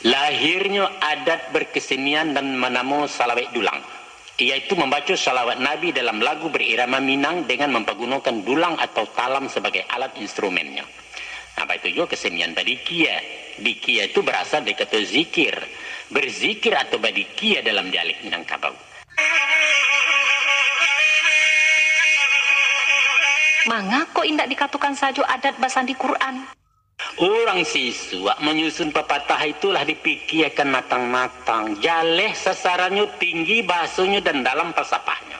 lahirnya adat berkesenian dan menamo salawat dulang, yaitu membaca salawat Nabi dalam lagu berirama Minang dengan mempergunakan dulang atau talam sebagai alat instrumennya. Apa itu juga kesenian badikia. Dikia itu berasal dari kata zikir, berzikir atau badikia dalam dialek Minangkabau. Mangga kok indak dikatukan saja adat basan di Quran? Orang siswa menyusun pepatah itulah dipikirkan matang-matang, jaleh sasarannya tinggi, bahasanya dan dalam falsafahnya.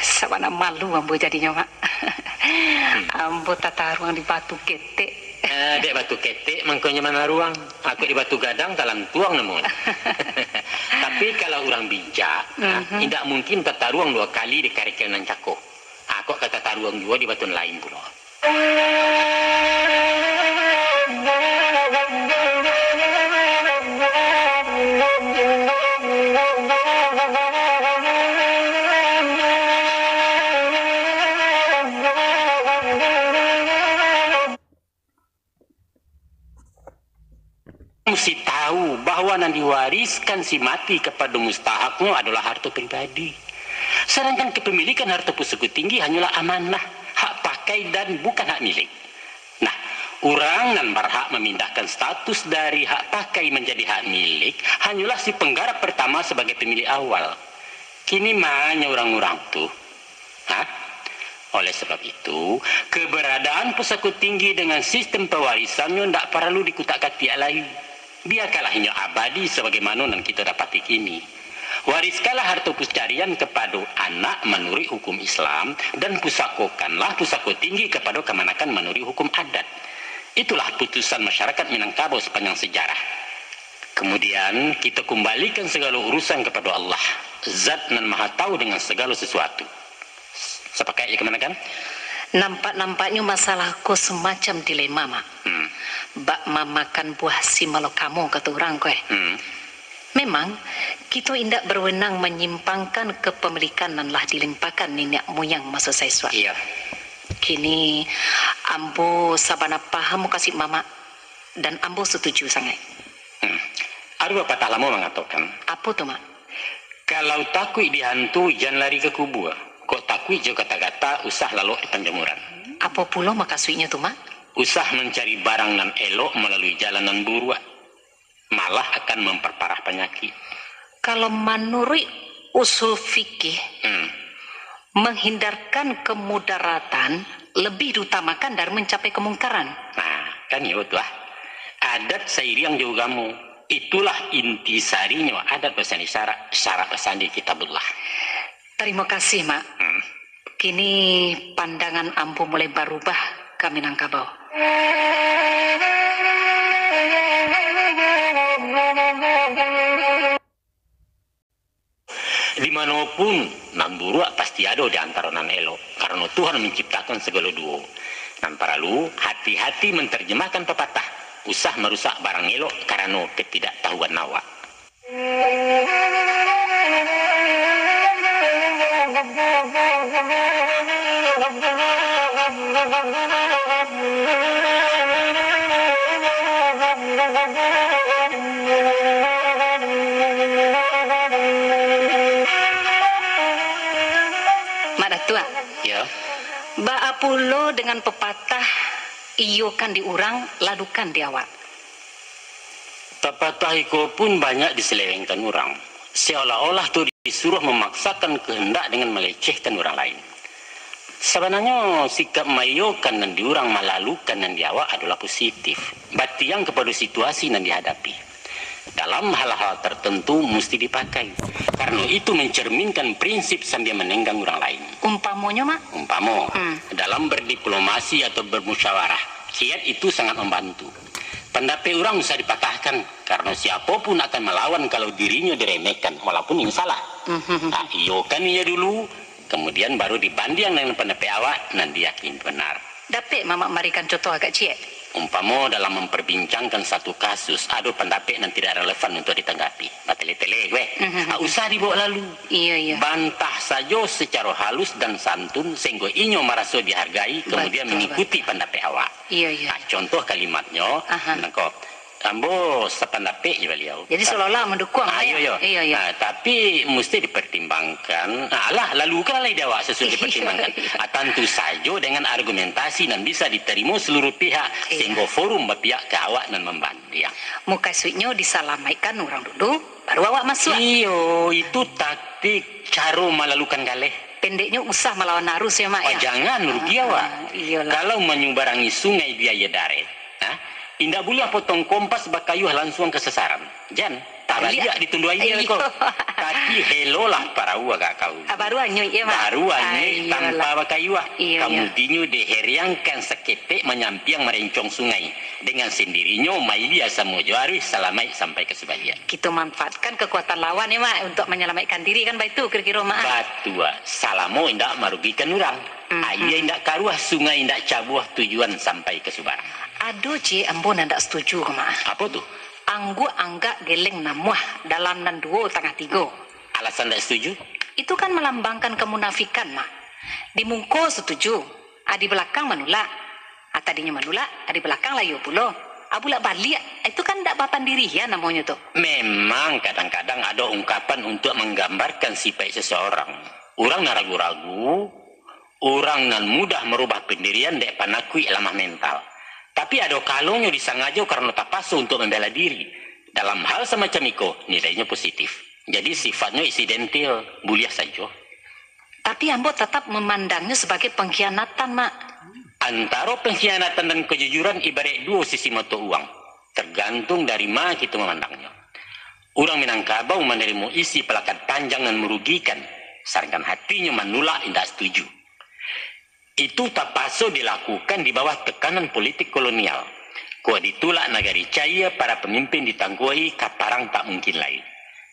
Sabana malu ambo jadinya, Mak. Ambo tata ruang di batu ketek. Dek batu ketek mangkonya mana ruang, aku di batu gadang dalam tuang namun. Tapi kalau orang bijak, tidak mungkin tata ruang 2 kali di karikan nan cako. Aku kata tata ruang 2 di batu lain pula. Mesti tahu bahwa yang diwariskan si mati kepada mustahaknya adalah harta pribadi. Sedangkan kepemilikan harta pusaka tinggi hanyalah amanah, hak pakai dan bukan hak milik. Nah, orang yang berhak memindahkan status dari hak pakai menjadi hak milik hanyalah si penggarap pertama sebagai pemilik awal. Kini mana orang-orang tuh? Oleh sebab itu, keberadaan pusaka tinggi dengan sistem pewarisannya tidak perlu dikutakkan pihak lain. Biarkanlah hanya abadi sebagaimana yang kita dapati kini. Wariskanlah harta puscarian kepada anak menurut hukum Islam dan pusakokanlah pusaka tinggi kepada kemanakan menurut hukum adat. Itulah putusan masyarakat Minangkabau sepanjang sejarah. Kemudian kita kembalikan segala urusan kepada Allah, Zat nan Maha Tahu dengan segala sesuatu. Sepakat ya kemanakan? Nampak-nampaknya masalahku semacam dilema, Mak. Bak mamakan buah si malo kamu kata orang kue. Memang kita indak berwenang menyimpangkan kepemilikan dan lah dilimpahkan nenek moyang masa saya suat. Iya. Kini ambo sabana paham kasih mama dan ambo setuju sangat. Ada pepatah lama mengatakan. Apa tuh, Mak? Kalau takut dihantu jangan lari ke kubur. Kok takut juga kata-kata usah lalu di penjemuran. Apa pula makasihnya tuh, Mak? Usah mencari barang nan elok melalui jalanan buruan, malah akan memperparah penyakit. Kalau menurut usul fikih, menghindarkan kemudaratan lebih diutamakan dari mencapai kemungkaran. Nah, kan ya tuh. Adat sairiang juga kamu. Itulah intisarinya adat pesan isyarat, syarat pesan di kitabullah. Terima kasih, Mak. Kini pandangan ambo mulai berubah ke Minangkabau. Dimanapun nan buruk pasti ada di antara nan elok, karena Tuhan menciptakan segala dua. Nan perlu hati-hati menerjemahkan pepatah, usah merusak barang elok karena ketidaktahuan awak. Mak Datua, Ya. Baapulo dengan pepatah iyo kan diurang, ladukan di awak. Pepatah itu pun banyak diselewengkan orang. Seolah-olah tuh disuruh memaksakan kehendak dengan melecehkan orang lain. Sebenarnya sikap mayokan dan diurang malalukan dan diawak adalah positif. Batiang kepada situasi yang dihadapi. Dalam hal-hal tertentu mesti dipakai. Karena itu mencerminkan prinsip sambil menenggang orang lain. Umpamonya, Mak? Umpama, dalam berdiplomasi atau bermusyawarah, kiat itu sangat membantu. Pendapat orang bisa dipatahkan karena siapapun akan melawan kalau dirinya diremehkan walaupun ini salah. Nah, iyo kan iya dulu, kemudian baru dibanding dengan pendapat awak nanti yakin benar. Dapat Mama marikan contoh agak cie. Umpama dalam memperbincangkan satu kasus, ada pendapat yang tidak relevan untuk ditanggapi. Tele-tele gue. Usah dibawa lalu. Iya. Bantah saja secara halus dan santun sehingga inyo merasa dihargai, kemudian mengikuti pendapat awak. Iya. Nah, contoh kalimatnya, nangkop. Ambo sependapat je beliau. Jadi seolah-olah mendukung. Iya. Nah, tapi mesti dipertimbangkan. Alah, lalu kan lah awak sesuai dipertimbangkan. Tentu saja dengan argumentasi dan bisa diterima seluruh pihak sehingga forum berpihak ke awak dan membantu. Muka suitnya disalamaikan orang dulu, baru awak masuk. Iyo, itu taktik cara melalukan galeh. Pendeknya usah melawan arus ya mak ya. Jangan rugi awak. Kalau menyubarangi sungai biaya darat. Indah boleh potong kompas bakayuh langsung ke sasaran. Jan, tak balik ditunduk aja kok. Tapi hello lah para uang kau. Baru anyo ya mak. Baru anyo tanpa bakayuh. Kemudian diheriangkan seketik menyampiang merencong sungai. Dengan sendirinya mai biasa mojo harus selamat sampai ke sebagian. Kita manfaatkan kekuatan lawan ya mak untuk menyelamatkan diri kan itu kira-kira mak. Batua, salamo indak merugikan orang. Ayah indak karuah sungai indak cabuah tujuan sampai ke Subarang. Aduh Ci, ambo ndak setuju ke mak. Apa tuh? Anggu anggak geleng namuah dalam nan 2,3. Alasan tidak setuju? Itu kan melambangkan kemunafikan mak. Di mungko setuju, di belakang menolak. Tadinya menolak, di belakang layu pulo. Abulak balik, itu kan tidak papan diri ya namanya tuh. Memang kadang-kadang ada ungkapan untuk menggambarkan sifat seseorang. Orang yang ragu-ragu, orang yang mudah merubah pendirian dek panakui lemah mental. Tapi ada kalongnya disengaja karena tak pas untuk membela diri. Dalam hal semacam itu, nilainya positif. Jadi sifatnya insidental, buliah saja. Tapi ambo tetap memandangnya sebagai pengkhianatan, mak. Antara pengkhianatan dan kejujuran ibarat dua sisi mata uang. Tergantung dari mana kita memandangnya. Orang Minangkabau menerima isi pelakat panjang dan merugikan. Sedangkan hatinya menolak tidak setuju. Itu tak paso dilakukan di bawah tekanan politik kolonial. Kau ditulak negari caya para pemimpin ditanggui kaparang tak mungkin lain.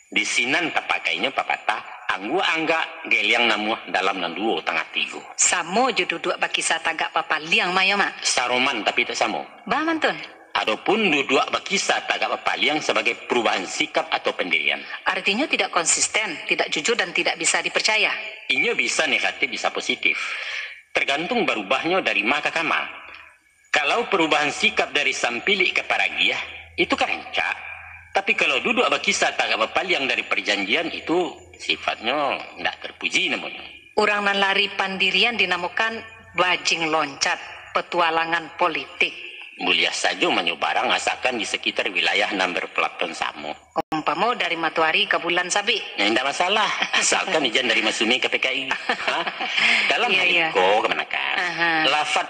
Di sinan tak pakainya papatah, anggu angga geliang namuah dalam 2,3. Samo jo duduk bakisa tagak papa liang maya mak. Saroman tapi tak samo. Bah mantun. Adapun duduk bakisa tagak papa liang sebagai perubahan sikap atau pendirian. Artinya tidak konsisten, tidak jujur dan tidak bisa dipercaya. Ini bisa negatif, bisa positif. Tergantung berubahnya dari maka kamal. Kalau perubahan sikap dari sampilik ke paragiah, itu kerencak. Tapi kalau duduk bakisah tak apa yang dari perjanjian, itu sifatnya tidak terpuji namanya. Orang nan lari pandirian dinamakan bajing loncat, petualangan politik. Mulia saja menyebarang asalkan di sekitar wilayah number pelaton samo. Umpama dari Matuari ke Bulan Sabi. Tidak masalah, asalkan izin dari Masumi ke PKI. Dalam hal itu, kemana kan? Lafaz